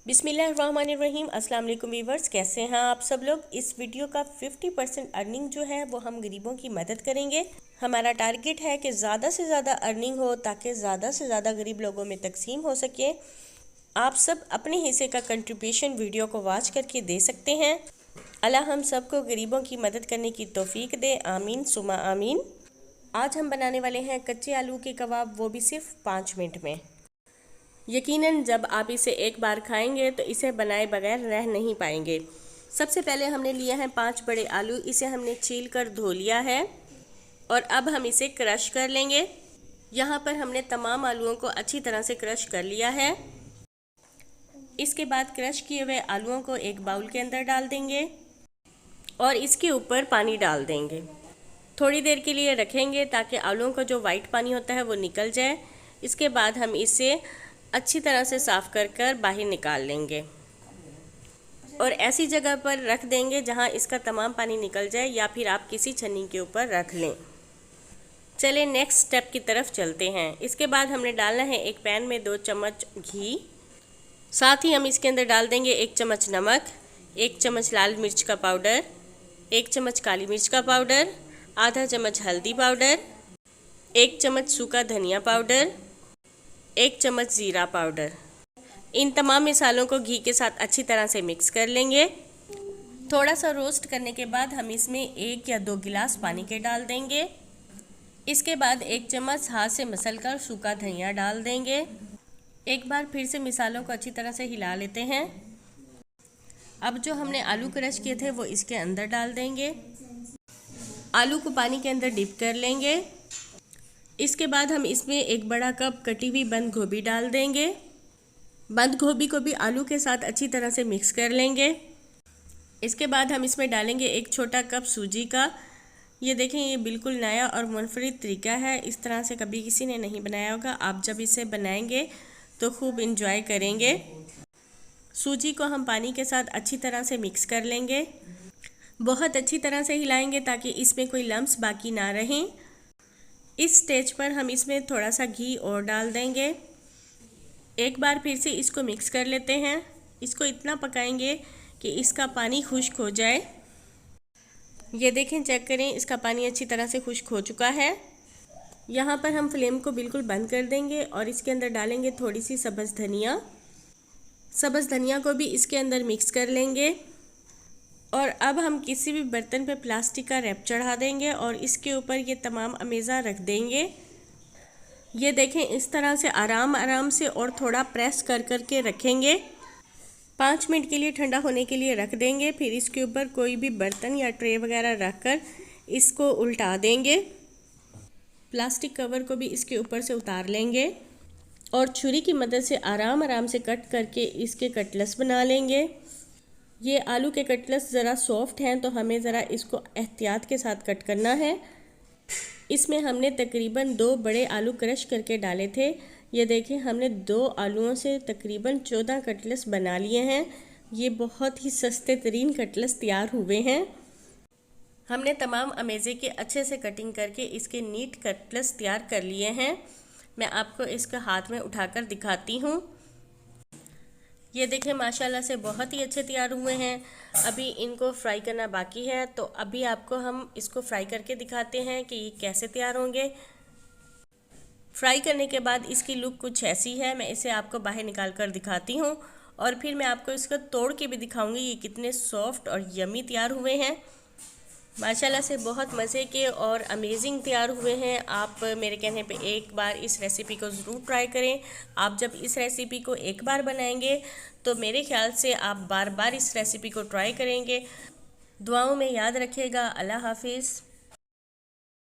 बिस्मिल्लाहिर्रहमानिर्रहीम। अस्सलाम वालेकुम वीवर्स, कैसे हैं आप सब लोग। इस वीडियो का 50% अर्निंग जो है वो हम गरीबों की मदद करेंगे। हमारा टारगेट है कि ज़्यादा से ज़्यादा अर्निंग हो ताकि ज़्यादा से ज़्यादा गरीब लोगों में तकसीम हो सके। आप सब अपने हिस्से का कंट्रीब्यूशन वीडियो को वॉच करके दे सकते हैं। अल्लाह हम सबको गरीबों की मदद करने की तौफीक दे, आमीन सुमा आमीन। आज हम बनाने वाले हैं कच्चे आलू के कबाब, वो भी सिर्फ 5 मिनट में। यकीनन जब आप इसे एक बार खाएंगे तो इसे बनाए बगैर रह नहीं पाएंगे। सबसे पहले हमने लिया है 5 बड़े आलू। इसे हमने छील कर धो लिया है और अब हम इसे क्रश कर लेंगे। यहाँ पर हमने तमाम आलूओं को अच्छी तरह से क्रश कर लिया है। इसके बाद क्रश किए हुए आलूओं को एक बाउल के अंदर डाल देंगे और इसके ऊपर पानी डाल देंगे। थोड़ी देर के लिए रखेंगे ताकि आलूओं का जो वाइट पानी होता है वो निकल जाए। इसके बाद हम इसे अच्छी तरह से साफ़ कर बाहर निकाल लेंगे और ऐसी जगह पर रख देंगे जहां इसका तमाम पानी निकल जाए, या फिर आप किसी छन्नी के ऊपर रख लें। चलें नेक्स्ट स्टेप की तरफ चलते हैं। इसके बाद हमने डालना है एक पैन में 2 चम्मच घी। साथ ही हम इसके अंदर डाल देंगे 1 चम्मच नमक, 1 चम्मच लाल मिर्च का पाउडर, 1 चम्मच काली मिर्च का पाउडर, आधा चम्मच हल्दी पाउडर, 1 चम्मच सूखा धनिया पाउडर, 1 चम्मच ज़ीरा पाउडर। इन तमाम मिसालों को घी के साथ अच्छी तरह से मिक्स कर लेंगे। थोड़ा सा रोस्ट करने के बाद हम इसमें 1 या 2 गिलास पानी के डाल देंगे। इसके बाद 1 चम्मच हाथ से मसलकर सूखा धनिया डाल देंगे। एक बार फिर से मिसालों को अच्छी तरह से हिला लेते हैं। अब जो हमने आलू क्रश किए थे वो इसके अंदर डाल देंगे। आलू को पानी के अंदर डिप कर लेंगे। इसके बाद हम इसमें 1 बड़ा कप कटी हुई बंद गोभी डाल देंगे। बंद गोभी को भी आलू के साथ अच्छी तरह से मिक्स कर लेंगे। इसके बाद हम इसमें डालेंगे 1 छोटा कप सूजी का। ये देखें, ये बिल्कुल नया और मुनफरिद तरीका है। इस तरह से कभी किसी ने नहीं बनाया होगा। आप जब इसे बनाएंगे तो खूब इंजॉय करेंगे। सूजी को हम पानी के साथ अच्छी तरह से मिक्स कर लेंगे। बहुत अच्छी तरह से हिलाएंगे ताकि इसमें कोई लम्स बाकी ना रहें। इस स्टेज पर हम इसमें थोड़ा सा घी और डाल देंगे। एक बार फिर से इसको मिक्स कर लेते हैं। इसको इतना पकाएंगे कि इसका पानी खुश्क हो जाए। ये देखें, चेक करें, इसका पानी अच्छी तरह से खुश्क हो चुका है। यहाँ पर हम फ्लेम को बिल्कुल बंद कर देंगे और इसके अंदर डालेंगे थोड़ी सी सब्ज़ धनिया। सब्ज़ धनिया को भी इसके अंदर मिक्स कर लेंगे और अब हम किसी भी बर्तन पे प्लास्टिक का रैप चढ़ा देंगे और इसके ऊपर ये तमाम अमेज़ा रख देंगे। ये देखें, इस तरह से आराम से और थोड़ा प्रेस कर के रखेंगे। 5 मिनट के लिए ठंडा होने के लिए रख देंगे। फिर इसके ऊपर कोई भी बर्तन या ट्रे वगैरह रख कर इसको उल्टा देंगे। प्लास्टिक कवर को भी इसके ऊपर से उतार लेंगे और छुरी की मदद से आराम से कट करके इसके कटलेट्स बना लेंगे। ये आलू के कटलेट्स ज़रा सॉफ्ट हैं तो हमें ज़रा इसको एहतियात के साथ कट करना है। इसमें हमने तकरीबन 2 बड़े आलू क्रश करके डाले थे। ये देखें, हमने 2 आलूओं से तकरीबन 14 कटलेट्स बना लिए हैं। ये बहुत ही सस्ते तरीन कटलेट्स तैयार हुए हैं। हमने तमाम अमेज़े के अच्छे से कटिंग करके इसके नीट कटलेट्स तैयार कर लिए हैं। मैं आपको इसका हाथ में उठाकर दिखाती हूँ। ये देखें, माशाल्लाह से बहुत ही अच्छे तैयार हुए हैं। अभी इनको फ्राई करना बाकी है, तो अभी आपको हम इसको फ्राई करके दिखाते हैं कि ये कैसे तैयार होंगे। फ्राई करने के बाद इसकी लुक कुछ ऐसी है। मैं इसे आपको बाहर निकाल कर दिखाती हूँ और फिर मैं आपको इसको तोड़ के भी दिखाऊंगी ये कितने सॉफ्ट और यमी तैयार हुए हैं। माशाल्लाह से बहुत मज़े के और अमेजिंग तैयार हुए हैं। आप मेरे कहने पे एक बार इस रेसिपी को ज़रूर ट्राई करें। आप जब इस रेसिपी को एक बार बनाएंगे तो मेरे ख्याल से आप बार बार इस रेसिपी को ट्राई करेंगे। दुआओं में याद रखिएगा। अल्लाह हाफिज़।